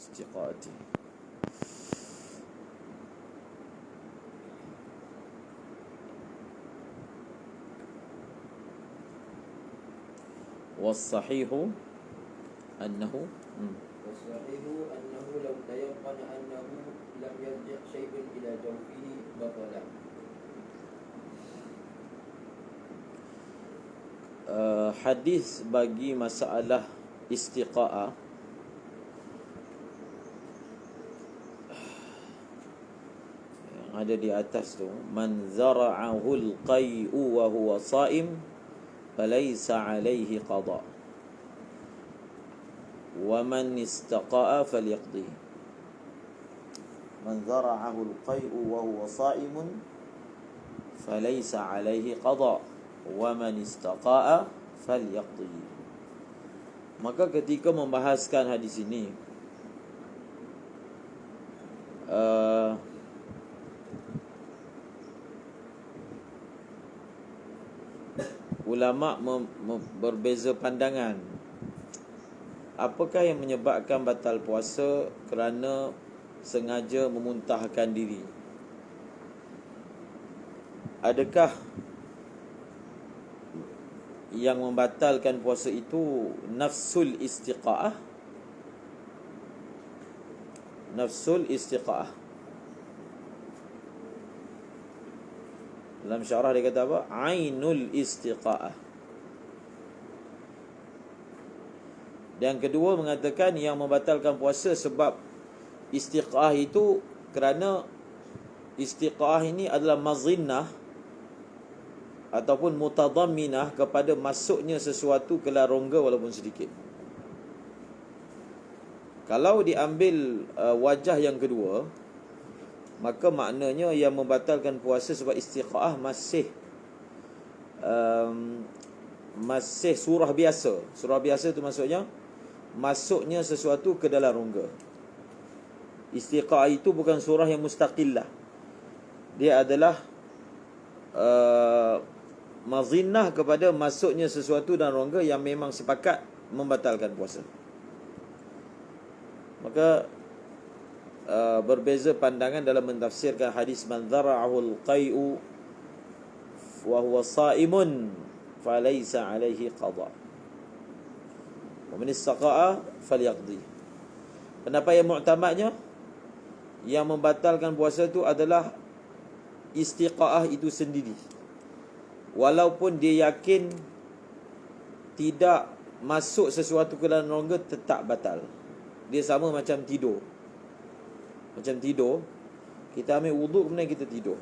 istiqaati. Wassahihu annahu والصحيح أنه لو تيقن أنه لم يرجع شيء إلى جوفه بطل. Hadis bagi masalah istiqa'ah yang ada di atas tu, man zara'ahul qai'u wa huwa sha'im falaysa alaihi qada wa man istaqa'a falyaqdi. Man zara'ahul qai'u wa huwa sha'imun falaysa alaihi qada wa man istaqa'a falyaqdi. Maka ketika membahaskan hadis ini, ulama berbeza pandangan. Apakah yang menyebabkan batal puasa kerana sengaja memuntahkan diri? Adakah yang membatalkan puasa itu nafsul istiqa'ah? Nafsul istiqa'ah. Dalam syarah dia kata apa? Ainul istiqa'ah. Dan kedua mengatakan yang membatalkan puasa sebab istiqa'ah itu kerana istiqa'ah ini adalah mazinnah ataupun mutadamminah kepada masuknya sesuatu ke dalam rongga walaupun sedikit. Kalau diambil wajah yang kedua, maka maknanya yang membatalkan puasa sebab istiqa'ah masih surah biasa. Surah biasa itu maksudnya masuknya sesuatu ke dalam rongga. Istiqa'ah itu bukan surah yang mustaqillah. Dia adalah mazinnah kepada masuknya sesuatu dan rongga yang memang sepakat membatalkan puasa. Maka berbeza pandangan dalam mentafsirkan hadis man dhara'ahul qai'u wa huwa sha'imun falaysa alaihi qada wa man istaqa'a falyaqdi. Pendapat yang muktamadnya, yang membatalkan puasa itu adalah istiqa'ah itu sendiri. Walaupun dia yakin tidak masuk sesuatu ke dalam rongga, tetap batal. Dia sama macam tidur. Macam tidur, kita ambil wuduk kemudian kita tidur.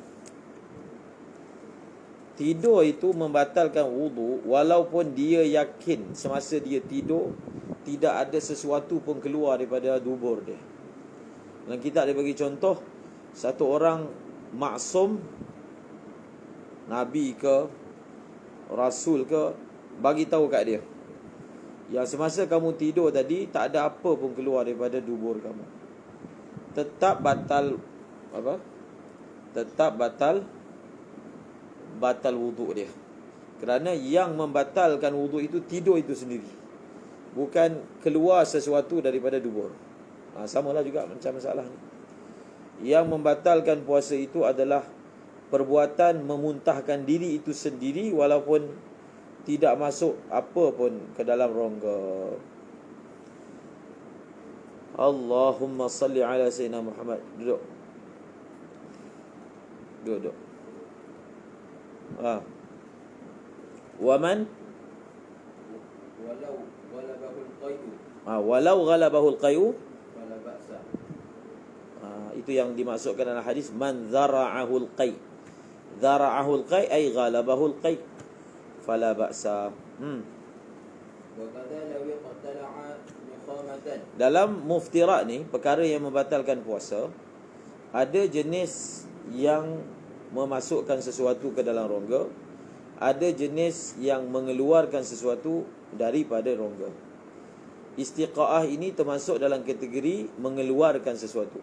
Tidur itu membatalkan wuduk walaupun dia yakin semasa dia tidur tidak ada sesuatu pun keluar daripada dubur dia. Dan kita ada bagi contoh, satu orang maksum, Nabi ke Rasul ke, bagi tahu kat dia yang semasa kamu tidur tadi tak ada apa pun keluar daripada dubur kamu, tetap batal apa? Tetap batal wuduk dia. Kerana yang membatalkan wuduk itu tidur itu sendiri, bukan keluar sesuatu daripada dubur. Samalah juga macam masalah ni. Yang membatalkan puasa itu adalah perbuatan memuntahkan diri itu sendiri walaupun tidak masuk apa pun ke dalam rongga. Allahumma salli ala sayyidina Muhammad. Duduk. Waman walau ghalabahul qai'u walau ghalabahul qai'u fala ba'sa. Itu yang dimaksudkan dalam hadis man zara'ahul qai'. Zara'ahul qai' ay ghalabahul qai' fala ba'sa. Wa qad law yaqtala'a mukhamatan. Dalam muftirat ni, perkara yang membatalkan puasa, ada jenis yang memasukkan sesuatu ke dalam rongga, ada jenis yang mengeluarkan sesuatu daripada rongga. Istiqa'ah ini termasuk dalam kategori mengeluarkan sesuatu.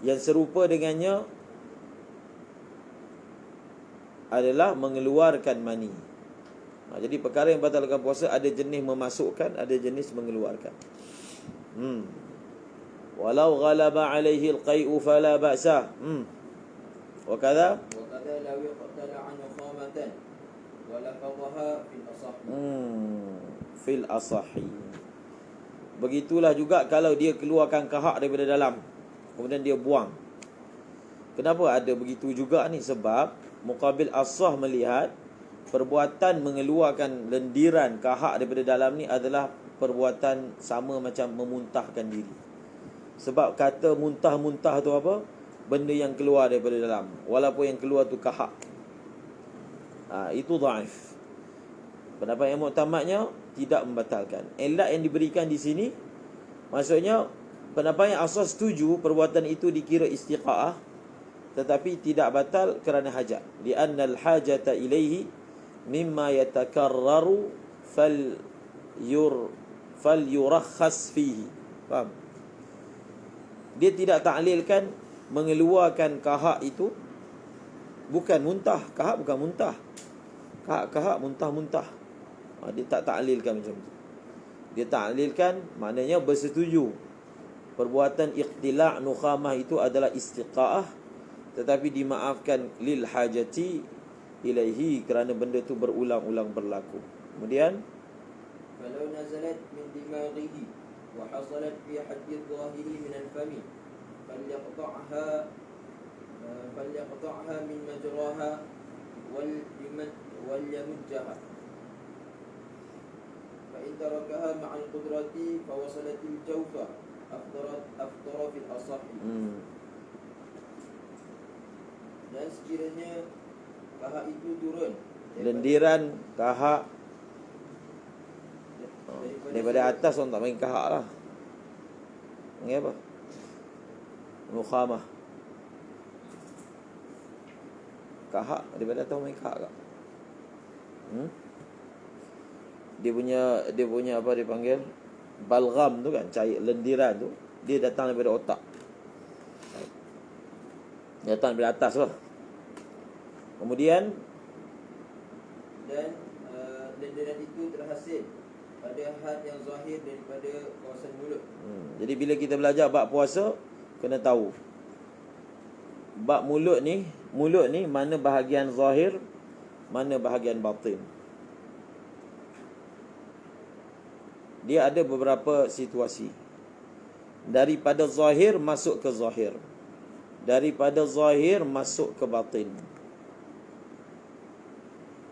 Yang serupa dengannya adalah mengeluarkan mani. Jadi perkara yang batalkan puasa ada jenis memasukkan, ada jenis mengeluarkan. Walau ghalaba alaihi al-qai'u fala ba'sa. Wa kadza law yaqtala nukhamatan wa lafadhaha fil asah. Fil asahi. Begitulah juga kalau dia keluarkan kahak daripada dalam, kemudian dia buang. Kenapa ada begitu juga ni? Sebab muqabil asah melihat perbuatan mengeluarkan lendiran kahak daripada dalam ni adalah perbuatan sama macam memuntahkan diri. Sebab kata muntah-muntah tu apa? Benda yang keluar daripada dalam, walaupun yang keluar tu kahak. Itu dhaif. Pendapat yang muktamadnya tidak membatalkan. Elat yang diberikan di sini, maksudnya pendapat yang asas setuju perbuatan itu dikira istiqa'ah, tetapi tidak batal kerana hajat. Li'anna al-hajata ilaihi mimma yatakarraru falyurakhas fihi. Faham? Dia tidak taklilkan mengeluarkan kahak itu bukan muntah. Kahak bukan muntah. Kahak muntah-muntah. Dia tak taklilkan macam tu. Dia taklilkan maknanya bersetuju perbuatan iqtila' nukhamah itu adalah istiqa'ah, tetapi dimaafkan lil hajati ilaihi kerana benda tu berulang-ulang berlaku. Kemudian falau nazalat min dimaghihi wa hasalat fi haddi adh-dhahiri min al-fami falyaqta'ha min majraha wal yamujjaha fa in tarakaha ma'al qudrati fa wasalat al-jawfa aftara fil asah. Dan sekiranya kahak itu turun lendiran kahak daripada atas, orang tak main kahak lah. Ini apa? Nukhamah. Kahak daripada atas main kahak tak? Dia punya apa dia panggil? Balgham tu kan, cair lendiran tu, dia datang daripada otak. Datang daripada atas lah. Kemudian dan lendiran itu terhasil pada had yang zahir daripada kawasan mulut. Jadi bila kita belajar bab puasa, kena tahu bab mulut ni mana bahagian zahir, mana bahagian batin. Dia ada beberapa situasi. Daripada zahir masuk ke zahir, daripada zahir masuk ke batin,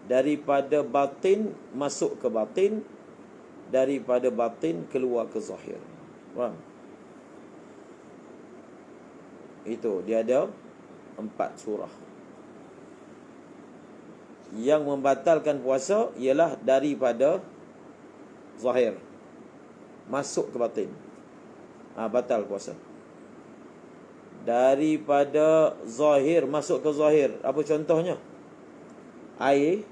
daripada batin masuk ke batin, daripada batin keluar ke zahir. Faham? Itu dia ada 4 surah. Yang membatalkan puasa ialah daripada zahir masuk ke batin, batal puasa. Daripada zahir masuk ke zahir, apa contohnya? Air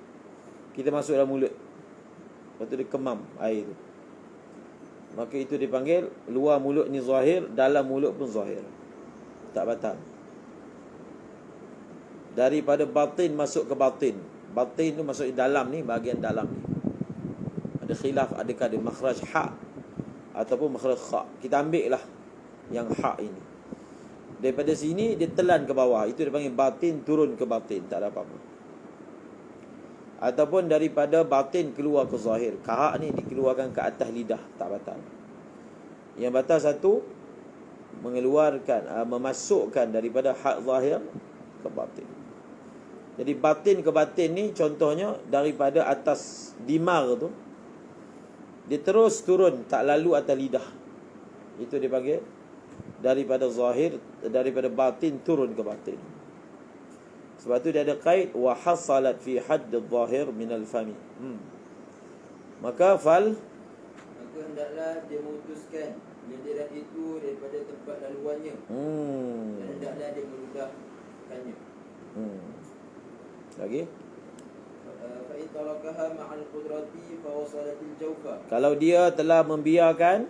kita masuk dalam mulut, lepas tu dia kemam air tu, maka itu dipanggil luar mulut ni zahir, dalam mulut pun zahir, tak batal. Daripada batin masuk ke batin, batin tu masuk dalam ni, bahagian dalam ni. Ada khilaf, adakah dia makhraj ha ataupun makhraj kha. Kita ambil lah yang ha ini. Daripada sini dia telan ke bawah, itu dipanggil batin turun ke batin, tak ada apa-apa. Ataupun daripada batin keluar ke zahir, kahak ni dikeluarkan ke atas lidah, tak batal. Yang batal satu, mengeluarkan, memasukkan daripada hak zahir ke batin. Jadi batin ke batin ni contohnya daripada atas dimar tu, dia terus turun, tak lalu atas lidah, itu dipanggil daripada zahir, daripada batin turun ke batin. Sebab tu dia ada qaid wa hasalat fi hadd adh-dhahir min al-fami. Maka hendaklah dia memutuskan lendiran itu daripada tempat laluannya. Dan hendaklah dia meludahkannya. Lagi? Fa in tarakaha ma'al qudrati fa wasalat al-jawfa. Kalau dia telah membiarkan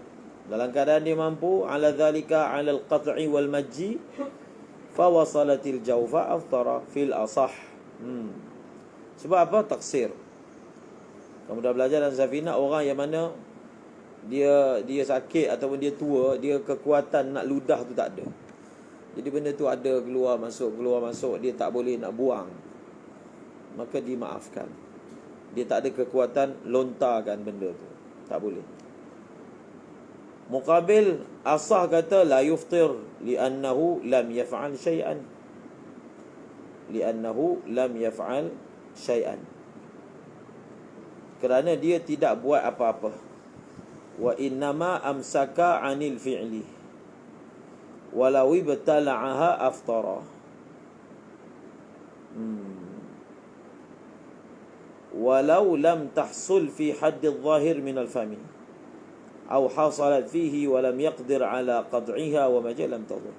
dalam keadaan dia mampu, ala dhalika ala al-qat'i wal majji, fa wasalatil jawfa aftara fil asah. Sebab apa? Taksir. Kamu dah belajar dalam Safina, orang yang mana dia sakit ataupun dia tua, dia kekuatan nak ludah tu tak ada. Jadi benda tu ada keluar masuk, dia tak boleh nak buang, maka dimaafkan. Dia tak ada kekuatan lontarkan benda tu, tak boleh. Muqabil asah kata la yuftir li'annahu lam yaf'al syai'an. Li'annahu lam yaf'al syai'an. Kerana dia tidak buat apa-apa. Wa innama amsaka 'anil fi'li. Walau ibtala'aha aftara. Walau lam tahsul fi hadd adh-dhahir min al-fami. Atau hasalat fihi wa lam yaqdir ala qad'iha wa ma lam tadur.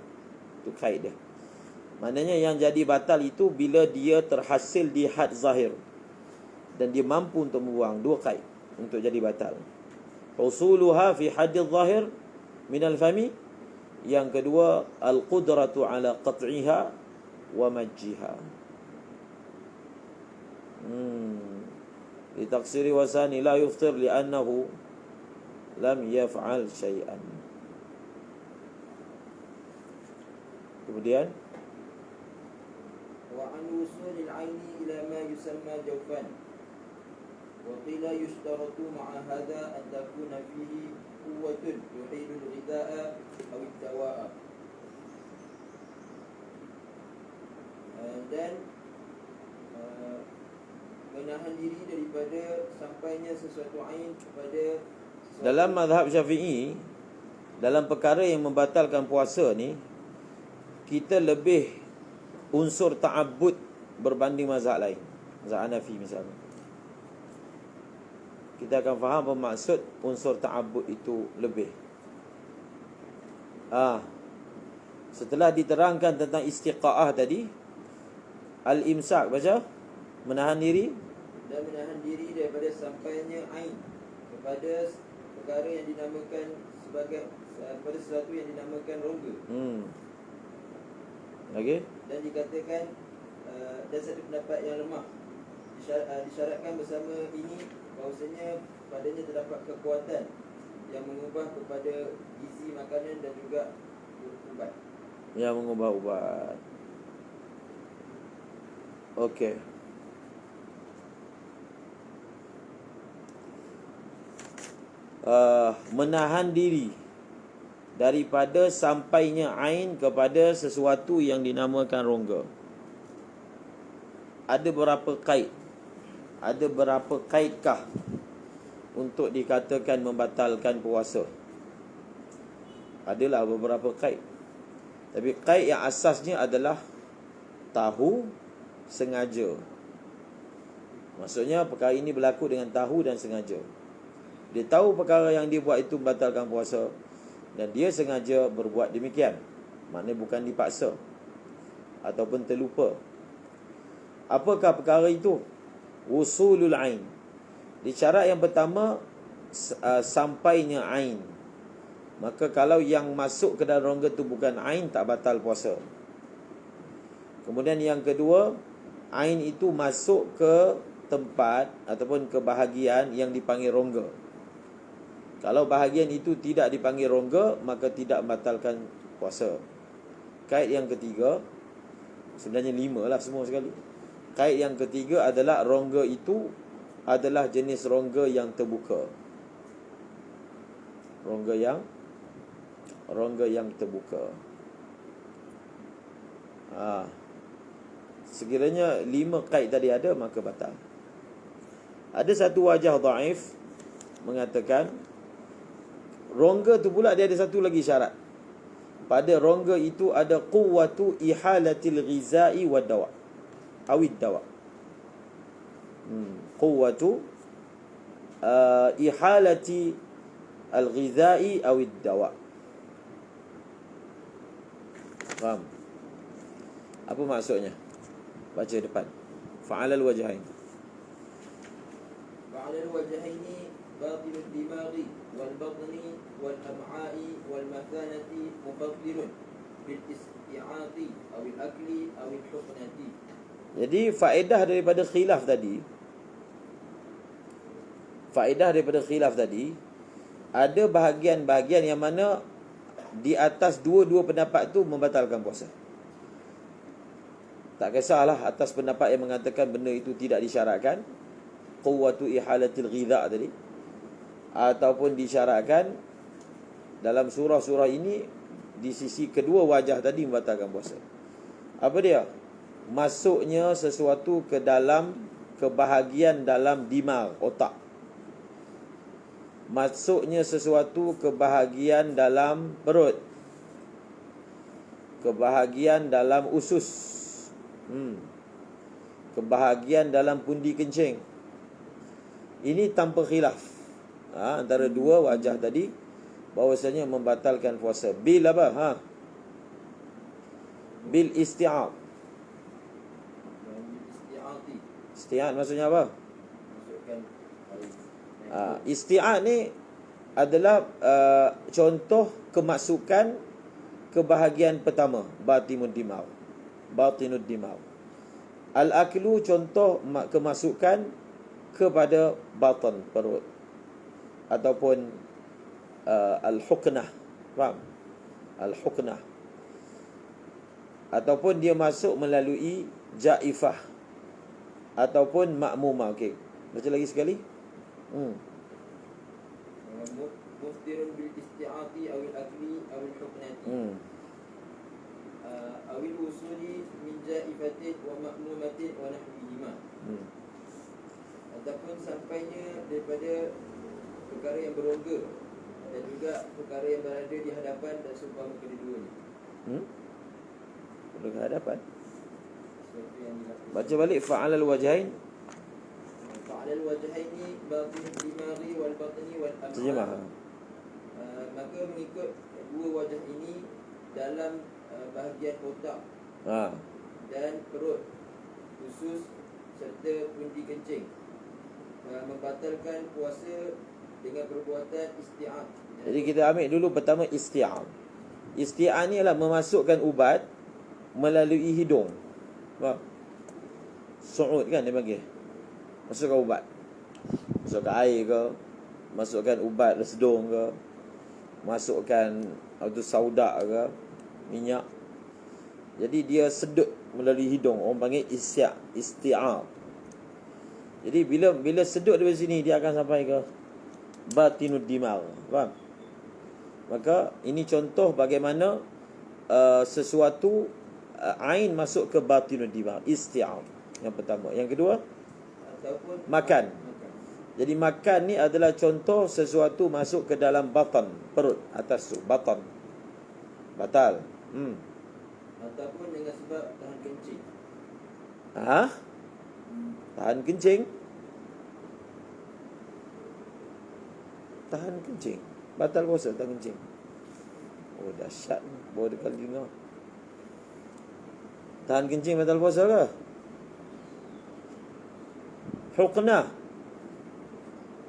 Itu kaedah. Maknanya yang jadi batal itu bila dia terhasil di had zahir dan dia mampu untuk membuang. Dua kaid untuk jadi batal. Husuluha fi hadd zahir min al-fami. Yang kedua, al-qudratu ala qat'iha wa majjiha. Li taqsiri wasani la yuftir li'annahu lam yaf'al syai'an. Kemudian wa an wusulil aini ila ma yusamma jawfan. Wa qila yushtaratu ma'a hadha an takuna fihi quwwatun yuhidu al-ghidha'a aw ad-dawa'a. Dan menahan diri daripada sampainya sesuatu ain kepada dalam mazhab Syafi'i, dalam perkara yang membatalkan puasa ni, kita lebih unsur ta'abbud berbanding mazhab lain. Mazhab Hanafi misalnya, kita akan faham apa maksud unsur ta'abbud itu lebih. Setelah diterangkan tentang istiqa'ah tadi, al-imsak baca, menahan diri dan menahan diri daripada sampainya ain kepada perkara yang dinamakan sebagai kepada sesuatu yang dinamakan rongga. Okey. Dan dikatakan dan satu pendapat yang lemah disyaratkan bersama ini bahawasanya padanya terdapat kekuatan yang mengubah kepada gizi makanan dan juga ubat. Yang mengubah ubat. Okey. Menahan diri daripada sampainya ain kepada sesuatu yang dinamakan rongga. Ada berapa kaid? Ada berapa kaidkah untuk dikatakan membatalkan puasa? Adalah beberapa kaid. Tapi kaid yang asasnya adalah tahu sengaja. Maksudnya perkara ini berlaku dengan tahu dan sengaja. Dia tahu perkara yang dia buat itu membatalkan puasa dan dia sengaja berbuat demikian. Maknanya bukan dipaksa ataupun terlupa. Apakah perkara itu? Wusulul ain. Di syarat yang pertama, sampainya ain. Maka kalau yang masuk ke dalam rongga itu bukan ain, tak batal puasa. Kemudian yang kedua, ain itu masuk ke tempat ataupun ke bahagian yang dipanggil rongga. Kalau bahagian itu tidak dipanggil rongga, maka tidak membatalkan puasa. Kaid yang ketiga, sebenarnya 5 lah semua sekali. Kaid yang ketiga adalah rongga itu adalah jenis rongga yang terbuka. Rongga yang terbuka. Sekiranya 5 kaid tadi ada, maka batal. Ada satu wajah dhaif mengatakan rongga tu pula dia ada satu lagi syarat. Pada rongga itu ada quwwatu ihalatil ghizai wad dawa. Awid dawa. Quwwatu ihalati al-ghizai awid dawa. Faham? Apa maksudnya? Baca depan. Fa'alal wajhain. Fa'alal wajhaini batinul dimaghi wal batni wal am'a'i wal mathanati mufaddilun bil isti'ati aw al akli aw al huknati. Jadi faedah daripada khilaf tadi, ada bahagian-bahagian yang mana di atas dua-dua pendapat tu membatalkan puasa. Tak kisahlah atas pendapat yang mengatakan benda itu tidak disyaratkan, quwwatu ihalatil ghidha tadi, ataupun disyaratkan dalam surah-surah ini di sisi kedua wajah tadi membatalkan puasa. Apa dia? Masuknya sesuatu ke dalam kebahagian dalam dimag, otak. Masuknya sesuatu kebahagian dalam perut, kebahagian dalam usus, kebahagian dalam pundi kencing. Ini tanpa khilaf antara dua wajah tadi, bahawasanya membatalkan puasa. Bil apa? Bil isti'ab. Isti'ab maksudnya apa? Isti'ab ni adalah contoh kemasukan kebahagian pertama, batinud dimag. Batinud dimag. Al-aklu contoh kemasukan kepada batan, perut, ataupun al-huknah. Faham? Al-huknah. Ataupun dia masuk melalui jaifah ataupun makmumah. Okey. Baca lagi sekali. Muftirun bil isti'ati awil akli awil huknati. Awil usuli min jaifatin wa makmumatin wa nahwihima. Ataupun sampainya daripada perkara yang berongga dan juga perkara yang berada di hadapan dan seumpama kedua-duanya. Perlu ke hadapan. Baca balik fa'alal wajhain. Fa'alal wajhaini batinul dimaghi wal batni wal am'an. Terjemah. Maka mengikut dua wajah ini dalam bahagian otak dan perut, usus serta pundi kencing, membatalkan puasa dengan perbuatan isti'ab. Jadi kita ambil dulu pertama isti'ab. Isti'ab ni adalah memasukkan ubat melalui hidung. Faham? Su'ud kan dia panggil. Masukkan ubat. Masukkan air ke, masukkan ubat lesedung ke, masukkan sauda ke, minyak. Jadi dia sedut melalui hidung. Orang panggil isti'ab. Jadi bila sedut dari sini, dia akan sampai ke batinud dimag. Faham? Maka ini contoh bagaimana sesuatu ain masuk ke batinud dimag. Isti'ab yang pertama. Yang kedua, makan. Jadi makan ni adalah contoh sesuatu masuk ke dalam batan, perut, atas tu, batan. Batal. Ataupun dengan sebab tahan kencing. Tahan kencing. Tahan kencing. Batal puasa tahan kencing. Oh dahsyat. Baru dekal dengar. Tahan kencing batal puasa ke? Huknah.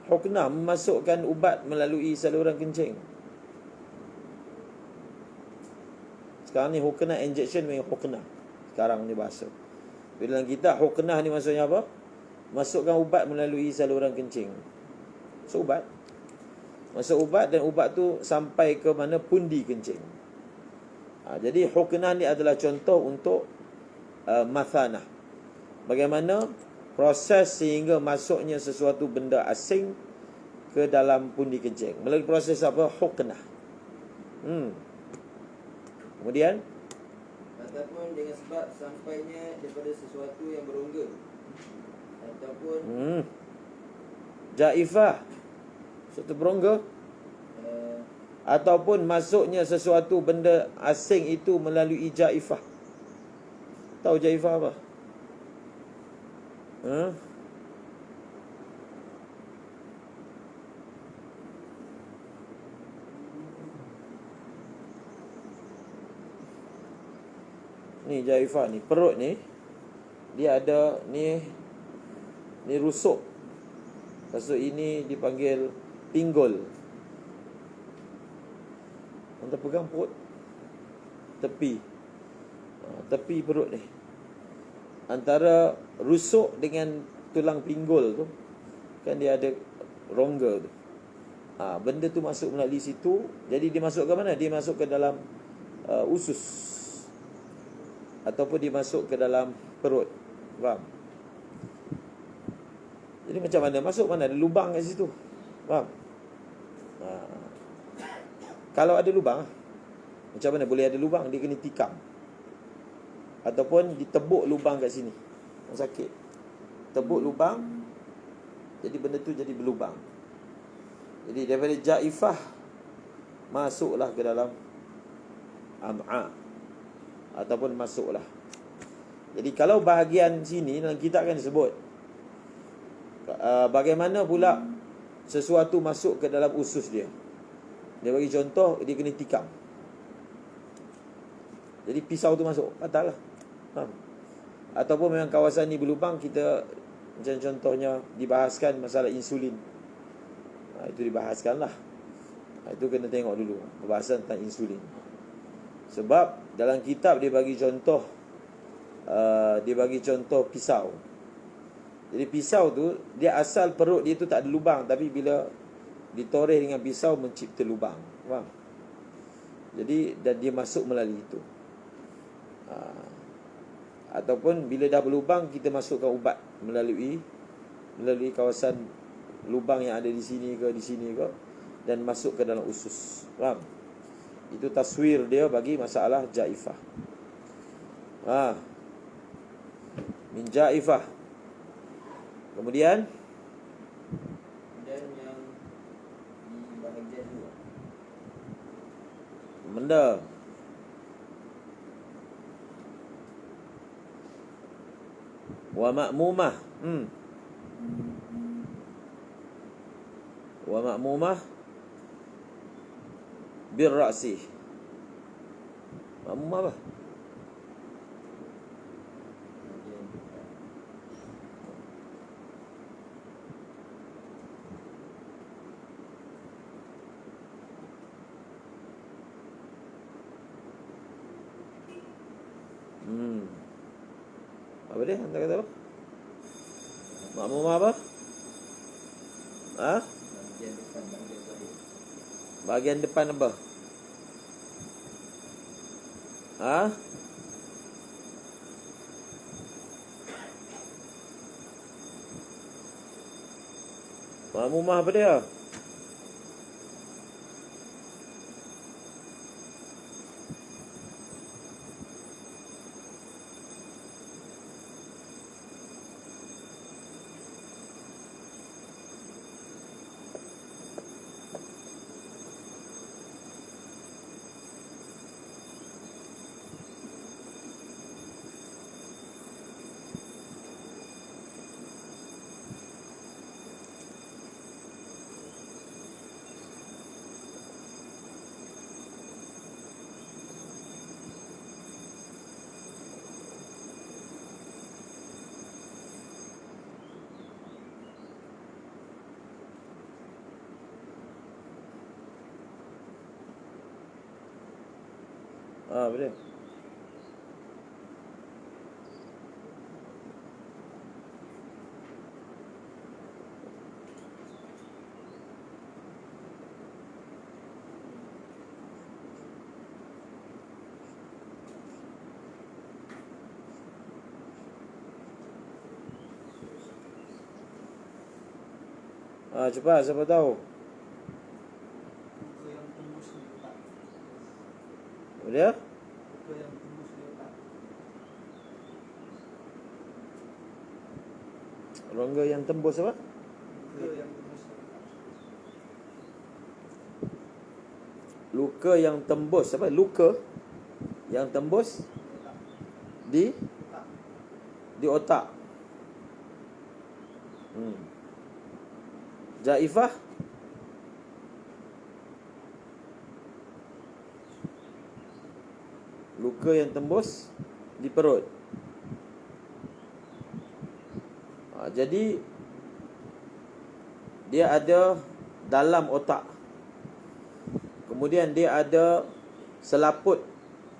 Huknah memasukkan ubat melalui saluran kencing. Sekarang ni huknah injection dengan huknah. Sekarang ni bahasa. Bila dalam kitab huknah ni maksudnya apa? Masukkan ubat melalui saluran kencing. So ubat. Masuk ubat dan ubat tu sampai ke mana? Pundi kencing. Jadi huknah ni adalah contoh untuk mathanah. Bagaimana proses sehingga masuknya sesuatu benda asing ke dalam pundi kencing. Melalui proses apa? Huknah. Kemudian ataupun dengan sebab sampainya daripada sesuatu yang berongga, ataupun jaifah, sesuatu berongga, ataupun masuknya sesuatu benda asing itu melalui jaifah. Tahu jaifah apa? Ni jaifah ni, perut ni dia ada ni rusuk. Lepas tu ini dipanggil pinggul. Anda pegang perut, tepi perut ni, antara rusuk dengan tulang pinggul tu kan dia ada rongga tu. Benda tu masuk melalui situ. Jadi dia masuk ke mana? Dia masuk ke dalam usus, ataupun dia masuk ke dalam perut. Faham? Jadi macam mana? Masuk mana? Ada lubang kat situ. Faham? Kalau ada lubang, macam mana boleh ada lubang? Dia kena tikam, ataupun ditebuk lubang kat sini. Sakit. Tebuk lubang, jadi benda tu jadi berlubang. Jadi daripada jaifah masuklah ke dalam am'a, ataupun masuklah. Jadi kalau bahagian sini dalam kitab kan disebut bagaimana pula sesuatu masuk ke dalam usus dia. Dia bagi contoh, dia kena tikam. Jadi pisau tu masuk, patah lah. Ataupun memang kawasan ni berlubang, kita macam contohnya dibahaskan masalah insulin. Itu dibahaskan lah. Itu kena tengok dulu pembahasan tentang insulin. Sebab dalam kitab dia bagi contoh, pisau. Jadi pisau tu, dia asal perut dia tu tak ada lubang, tapi bila ditoreh dengan pisau mencipta lubang. Faham? Jadi dan dia masuk melalui itu. Ataupun bila dah berlubang, kita masukkan ubat melalui kawasan lubang yang ada di sini ke, dan masuk ke dalam usus. Faham? Itu taswir dia bagi masalah jaifah. Min jaifah. Kemudian yang di bahagian luar. benda wa ma'mumah. Wa ma'mumah bir ra'si. Ma'mumah apa? Apa dia? Anda kata apa? Ma'mumah apa? Bahagian depan, bahagian zahir. Bahagian depan apa? Ma'mumah apa dia? Apa dia? Cepat, siapa tahu? Luka yang tembus di otak. Apa dia? Luka yang tembus di otak. Rongga yang tembus apa? Luka yang tembus di otak. Luka yang tembus apa? Luka yang tembus di Otak. di otak. Jaifah luka yang tembus di perut. Jadi dia ada dalam otak. Kemudian dia ada selaput,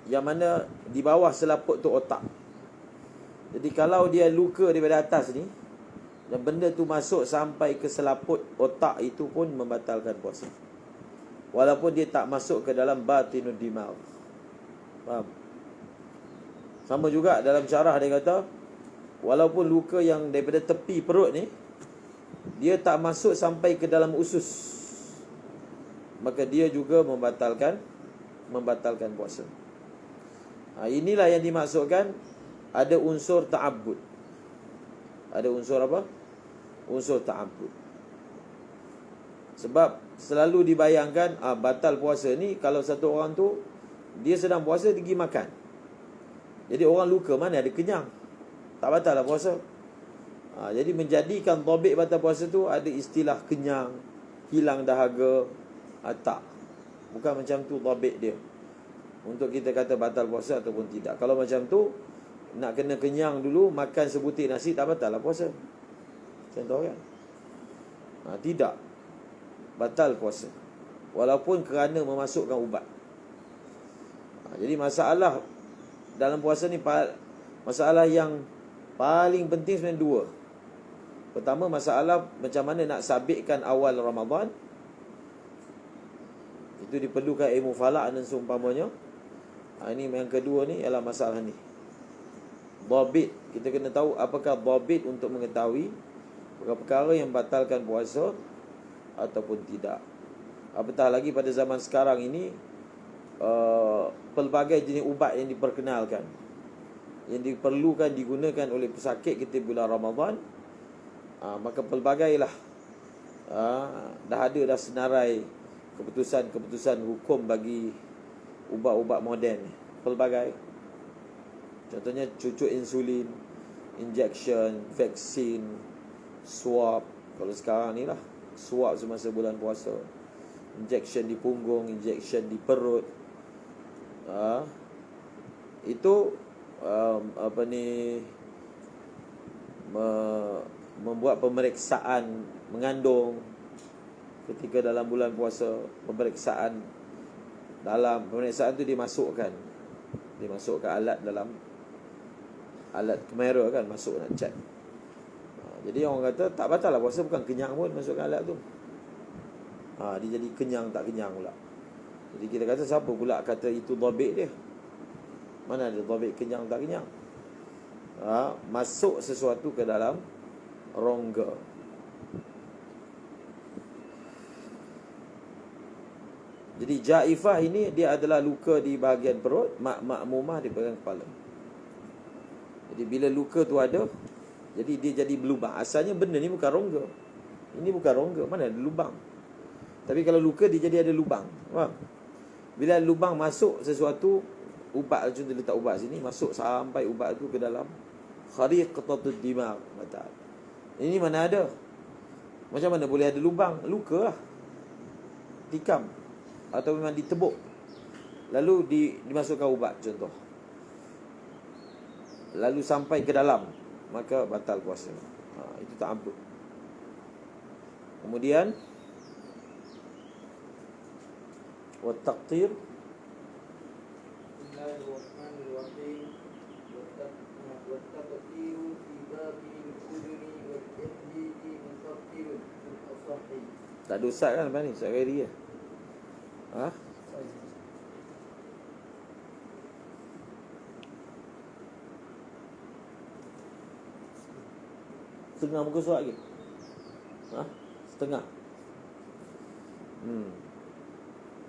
yang mana di bawah selaput tu otak. Jadi kalau dia luka daripada atas ni, dan benda tu masuk sampai ke selaput otak, itu pun membatalkan puasa. Walaupun dia tak masuk ke dalam batinud dimagh. Faham? Sama juga dalam syarah dia kata, walaupun luka yang daripada tepi perut ni, dia tak masuk sampai ke dalam usus, maka dia juga membatalkan puasa. Inilah yang dimaksudkan ada unsur ta'abbud. Ada unsur apa? Unsur ta'abbud. Sebab selalu dibayangkan batal puasa ni kalau satu orang tu dia sedang puasa, dia pergi makan. Jadi orang luka mana ada kenyang, tak batal lah puasa. Jadi menjadikan dhabit batal puasa tu ada istilah kenyang, hilang dahaga, tak. Bukan macam tu dhabit dia untuk kita kata batal puasa ataupun tidak. Kalau macam tu, nak kena kenyang dulu, makan sebutir nasi, tak batal lah puasa. Contoh kan? Tidak, batal puasa walaupun kerana memasukkan ubat. Jadi masalah dalam puasa ni, masalah yang paling penting sebenarnya dua. Pertama, masalah macam mana nak sabitkan awal Ramadan. Itu diperlukan ilmu falak dan seumpamanya. Ini yang kedua ni ialah masalah ni, dhabit. Kita kena tahu apakah dhabit untuk mengetahui perkara yang batalkan puasa ataupun tidak. Apatah lagi pada zaman sekarang ini, pelbagai jenis ubat yang diperkenalkan, yang diperlukan digunakan oleh pesakit kita bulan Ramadan. Maka pelbagailah dah ada dah senarai keputusan hukum bagi ubat-ubat moden ni, pelbagai. Contohnya cucuk insulin, injection, vaksin, swab. Kalau sekarang ni lah, swab semasa bulan puasa, injection di punggung, injection di perut. Itu membuat pemeriksaan mengandung ketika dalam bulan puasa. Pemeriksaan tu dimasukkan alat dalam alat kamera kan, masuk nak check. Jadi orang kata tak batal lah puasa, bukan kenyang pun masukkan alat tu. Dia jadi kenyang tak kenyang pula. Jadi kita kata siapa pula kata itu dhabit dia? Mana ada dhabit kenyang tak kenyang? Masuk sesuatu ke dalam rongga. Jadi jaifah ini dia adalah luka di bahagian perut, makmumah di bahagian kepala. Jadi bila luka tu ada, jadi dia jadi berlubang. Asalnya benda ni bukan rongga. Ini bukan rongga, mana ada lubang. Tapi kalau luka dia jadi ada lubang. Faham? Bila lubang masuk sesuatu, ubat, contoh letak ubat sini, masuk sampai ubat tu ke dalam khariqatud dimagh, batal. Ini mana ada? Macam mana boleh ada lubang? Luka lah, tikam atau memang ditebuk, lalu dimasukkan ubat contoh, lalu sampai ke dalam, maka batal puasa. Itu ta'abbud. Kemudian wa taqtir. Bismillahirrahmanirrahim. Wa taqtiru fi babil udhuni wal ihdidi mutaqtirun al-asahi. Tak ada ustaz kan lepas ni? Ustaz Khairi ya? Setengah muka surat lagi? Setengah.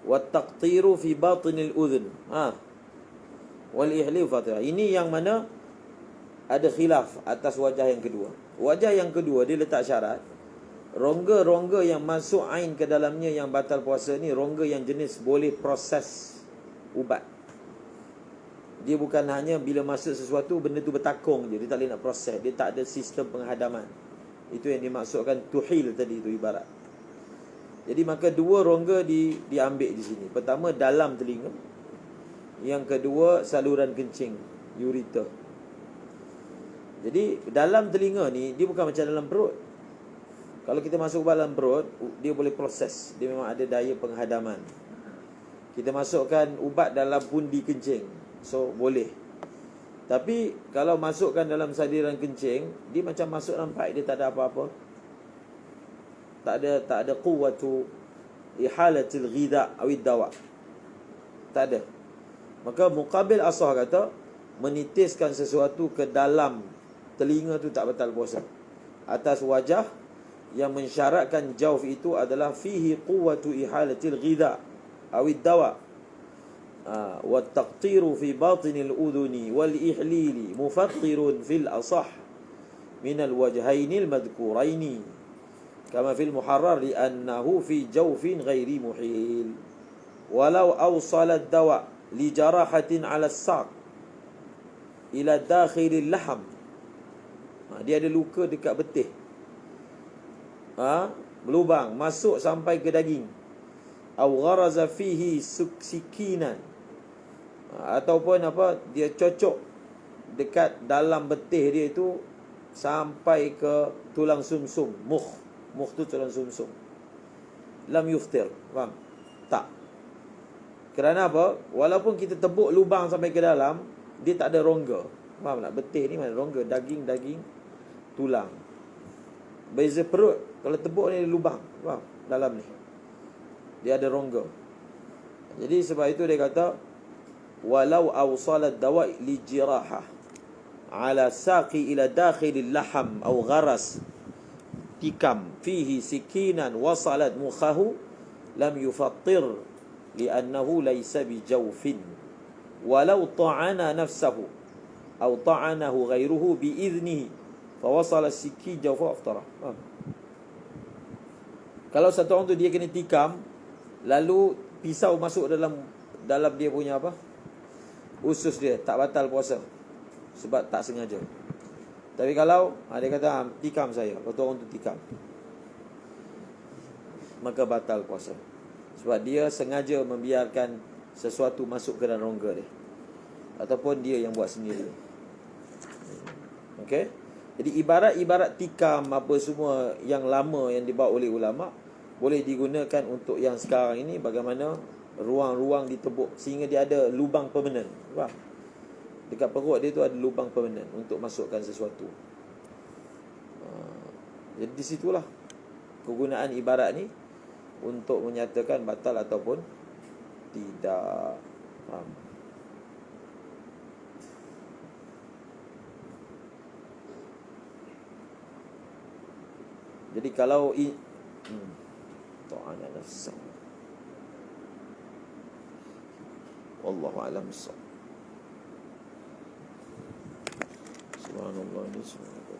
Wa taqtiru fi batinil udhun. Wal ihli fatihah. Ini yang mana ada khilaf atas wajah yang kedua. Wajah yang kedua dia letak syarat, rongga-rongga yang masuk ain ke dalamnya yang batal puasa ni rongga yang jenis boleh proses ubat. Dia bukan hanya bila masuk sesuatu benda tu bertakung je, dia tak boleh nak proses, dia tak ada sistem penghadaman. Itu yang dimaksudkan tuhil tadi tu ibarat. Jadi maka dua rongga diambil di sini. Pertama dalam telinga, yang kedua saluran kencing, ureter. Jadi dalam telinga ni dia bukan macam dalam perut. Kalau kita masuk dalam perut, dia boleh proses, dia memang ada daya penghadaman. Kita masukkan ubat dalam pundi kencing, so boleh. Tapi kalau masukkan dalam sadiran kencing, dia macam masuk dalam paip, dia tak ada apa-apa. Tak ada quwwatu ihalatil ghidha awid dawa. Tak ada. Maka muqabil asah kata menitiskan sesuatu ke dalam telinga tu tak batal puasa. Atas wajah yang mensyaratkan jauf itu adalah fihi quwwatu ihalatil ghidha awid dawa. Wa taqtiru fi batinil udhuni wal ihlili mufattirun fil asah min al wajhaini al madhkuraini kama fil muharrar li'annahu fi jawfin ghairi muhil walau awsala ad-dawa li jarahatin 'ala as-saq ila dakhilil laham. Dia ada luka dekat betih, berlubang masuk sampai ke daging, aw gharaza fihi sikinan, ataupun dia cocok dekat dalam betih dia itu sampai ke tulang sumsum, mukh tu tulang sumsum, lam yuftir. Faham tak? Kerana apa? Walaupun kita tebuk lubang sampai ke dalam, dia tak ada rongga. Faham tak? Betih ni mana rongga, daging tulang. Beza perut, kalau tebuk ni ada lubang, faham? Dalam ni dia ada rongga. Jadi sebab itu dia kata walau awsala dawa li jirahah ala saqi ila dakhilil laham aw gharas tikam fihi sikinan wasalat mukhahu lam yufattir li'annahu laysa bijawfin walau ta'ana nafsahu aw ta'anahu ghairuhu bi'idhnihi fawasala sikin jawfa aftara. Kalau satu orang tu dia kena tikam, lalu pisau masuk dalam dia punya usus dia, tak batal puasa sebab tak sengaja. Tapi kalau dia kata tikam saya, lepas tu orang tu tikam, maka batal puasa sebab dia sengaja membiarkan sesuatu masuk ke dalam rongga dia, ataupun dia yang buat sendiri. Okey. Jadi ibarat tikam apa semua yang lama yang dibawa oleh ulama boleh digunakan untuk yang sekarang ini, bagaimana ruang-ruang ditebuk sehingga dia ada lubang permanen. Faham? Dekat perut dia tu ada lubang permanen untuk masukkan sesuatu. Jadi di situlah kegunaan ibarat ni untuk menyatakan batal ataupun tidak. Faham? Jadi kalau ta'ana nafsa, wallahu a'lam bissawab. Subhanallah, subhanallah.